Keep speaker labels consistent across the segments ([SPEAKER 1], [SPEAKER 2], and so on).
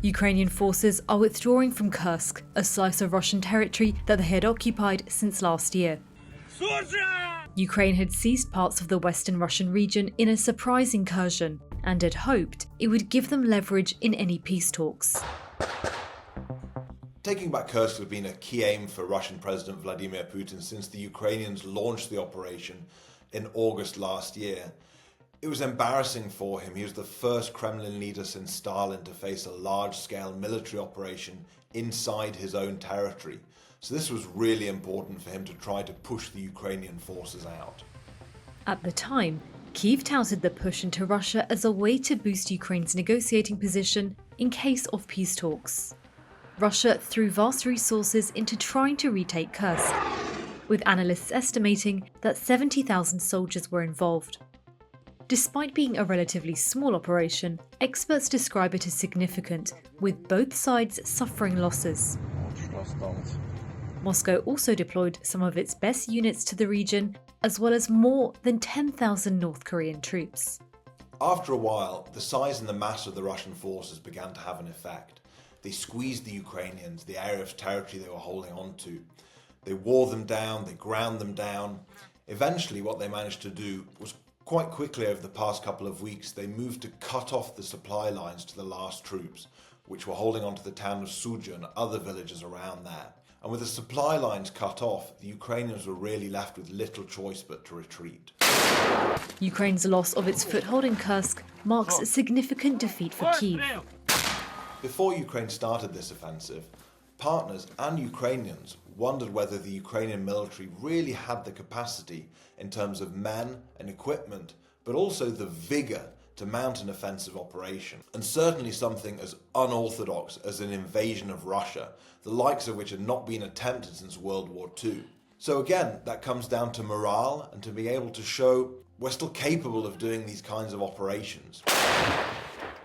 [SPEAKER 1] Ukrainian forces are withdrawing from Kursk, a slice of Russian territory that they had occupied since last year. Ukraine had seized parts of the western Russian region in a surprise incursion and had hoped it would give them leverage in any peace talks.
[SPEAKER 2] Taking back Kursk has been a key aim for Russian President Vladimir Putin since the Ukrainians launched the operation in August last year. It was embarrassing for him. He was the first Kremlin leader since Stalin to face a large-scale military operation inside his own territory. So this was really important for him to try to push the Ukrainian forces out.
[SPEAKER 1] At the time, Kyiv touted the push into Russia as a way to boost Ukraine's negotiating position in case of peace talks. Russia threw vast resources into trying to retake Kursk, with analysts estimating that 70,000 soldiers were involved. Despite being a relatively small operation, experts describe it as significant, with both sides suffering losses. Moscow also deployed some of its best units to the region, as well as more than 10,000 North Korean troops.
[SPEAKER 2] After a while, the size and the mass of the Russian forces began to have an effect. They squeezed the Ukrainians, the area of territory they were holding on to. They wore them down, they ground them down. Eventually, what they managed to do was quite quickly over the past couple of weeks, they moved to cut off the supply lines to the last troops, which were holding on to the town of Sudzha and other villages around there. And with the supply lines cut off, the Ukrainians were really left with little choice but to retreat.
[SPEAKER 1] Ukraine's loss of its foothold in Kursk marks a significant defeat for Kyiv.
[SPEAKER 2] Before Ukraine started this offensive, partners and Ukrainians wondered whether the Ukrainian military really had the capacity in terms of men and equipment, but also the vigour to mount an offensive operation, and certainly something as unorthodox as an invasion of Russia, the likes of which had not been attempted since World War II. So again, that comes down to morale and to be able to show we're still capable of doing these kinds of operations.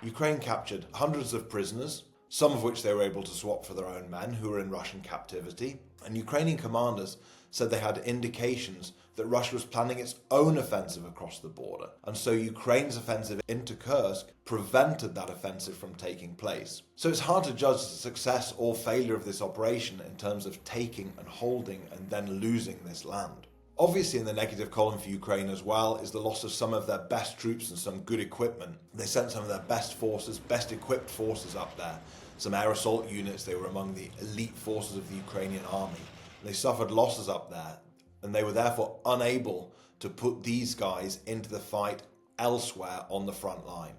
[SPEAKER 2] Ukraine captured hundreds of prisoners, some of which they were able to swap for their own men who were in Russian captivity, and Ukrainian commanders said they had indications that Russia was planning its own offensive across the border, and so Ukraine's offensive into Kursk prevented that offensive from taking place. So it's hard to judge the success or failure of this operation in terms of taking and holding and then losing this land. Obviously, in the negative column for Ukraine as well is the loss of some of their best troops and some good equipment. They sent some of their best forces, best equipped forces up there. Some air assault units, they were among the elite forces of the Ukrainian army. They suffered losses up there, and they were therefore unable to put these guys into the fight elsewhere on the front line.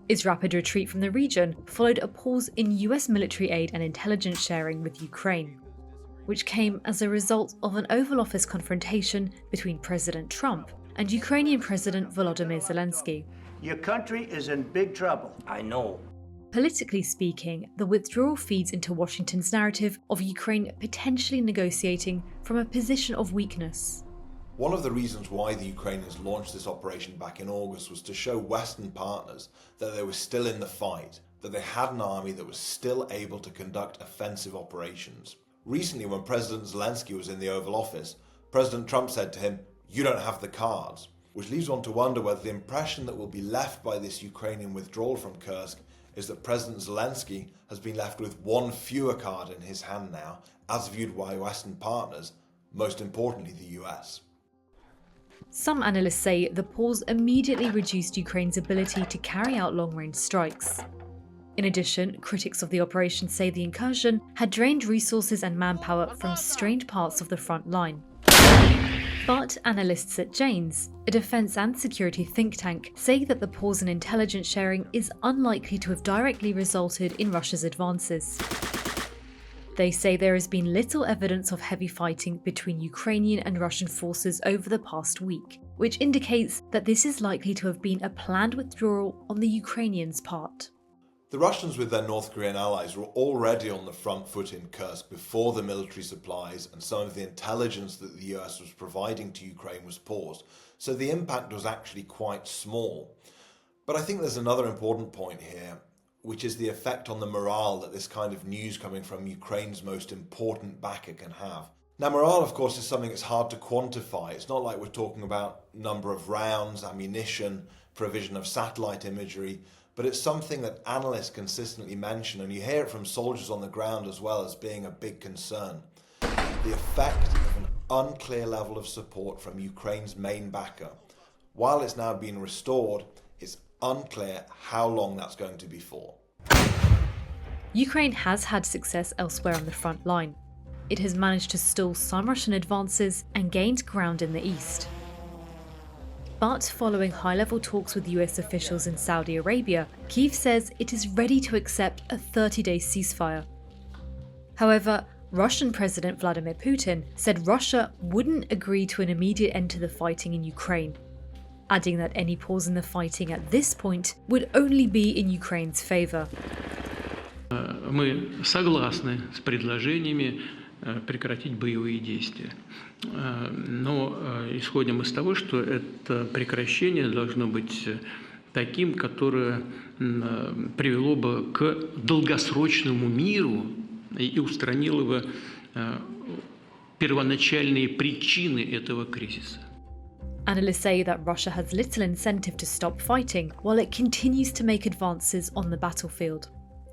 [SPEAKER 1] Its rapid retreat from the region followed a pause in US military aid and intelligence sharing with Ukraine, which came as a result of an Oval Office confrontation between President Trump and Ukrainian President Volodymyr Zelensky.
[SPEAKER 3] Your country is in big trouble. I know.
[SPEAKER 1] Politically speaking, the withdrawal feeds into Washington's narrative of Ukraine potentially negotiating from a position of weakness.
[SPEAKER 2] One of the reasons why the Ukrainians launched this operation back in August was to show Western partners that they were still in the fight, that they had an army that was still able to conduct offensive operations. Recently, when President Zelensky was in the Oval Office, President Trump said to him, "You don't have the cards," which leaves one to wonder whether the impression that will be left by this Ukrainian withdrawal from Kursk is that President Zelensky has been left with one fewer card in his hand now, as viewed by Western partners, most importantly the US.
[SPEAKER 1] Some analysts say the pause immediately reduced Ukraine's ability to carry out long-range strikes. In addition, critics of the operation say the incursion had drained resources and manpower from strained parts of the front line. But analysts at Janes, a defence and security think tank, say that the pause in intelligence sharing is unlikely to have directly resulted in Russia's advances. They say there has been little evidence of heavy fighting between Ukrainian and Russian forces over the past week, which indicates that this is likely to have been a planned withdrawal on the Ukrainians' part.
[SPEAKER 2] The Russians with their North Korean allies were already on the front foot in Kursk before the military supplies and some of the intelligence that the US was providing to Ukraine was paused, so the impact was actually quite small. But I think there's another important point here, which is the effect on the morale that this kind of news coming from Ukraine's most important backer can have. Now, morale, of course, is something that's hard to quantify. It's not like we're talking about number of rounds, ammunition, provision of satellite imagery, but it's something that analysts consistently mention, and you hear it from soldiers on the ground as well as being a big concern. The effect of an unclear level of support from Ukraine's main backer. While it's now been restored, it's unclear how long that's going to be for.
[SPEAKER 1] Ukraine has had success elsewhere on the front line. It has managed to stall some Russian advances and gained ground in the east. But following high-level talks with US officials in Saudi Arabia, Kyiv says it is ready to accept a 30-day ceasefire. However, Russian President Vladimir Putin said Russia wouldn't agree to an immediate end to the fighting in Ukraine, adding that any pause in the fighting at this point would only be in Ukraine's favor.
[SPEAKER 4] Мы согласны с предложениями прекратить боевые действия. Но исходим из того, что это прекращение должно быть таким, которое привело бы к долгосрочному миру и устранило бы первоначальные причины этого кризиса.
[SPEAKER 1] Analysts say that Russia has little incentive to stop fighting while it continues to make advances on the battlefield.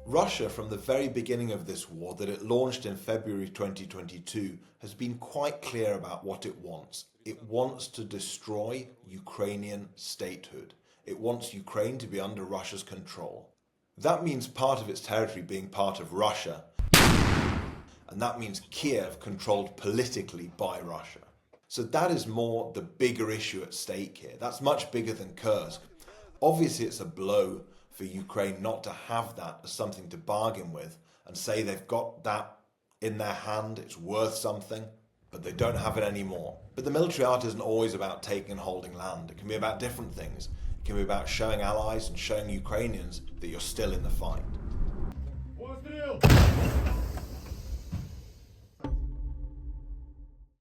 [SPEAKER 2] Russia, from the very beginning of this war that it launched in February 2022, has been quite clear about what it wants. It wants to destroy Ukrainian statehood. It wants Ukraine to be under Russia's control. That means part of its territory being part of Russia, and that means Kiev controlled politically by Russia. So that is more the bigger issue at stake here. That's much bigger than Kursk. Obviously, it's a blow for Ukraine not to have that as something to bargain with and say they've got that in their hand, it's worth something, but they don't have it anymore. But the military art isn't always about taking and holding land. It can be about different things. It can be about showing allies and showing Ukrainians that you're still in the fight.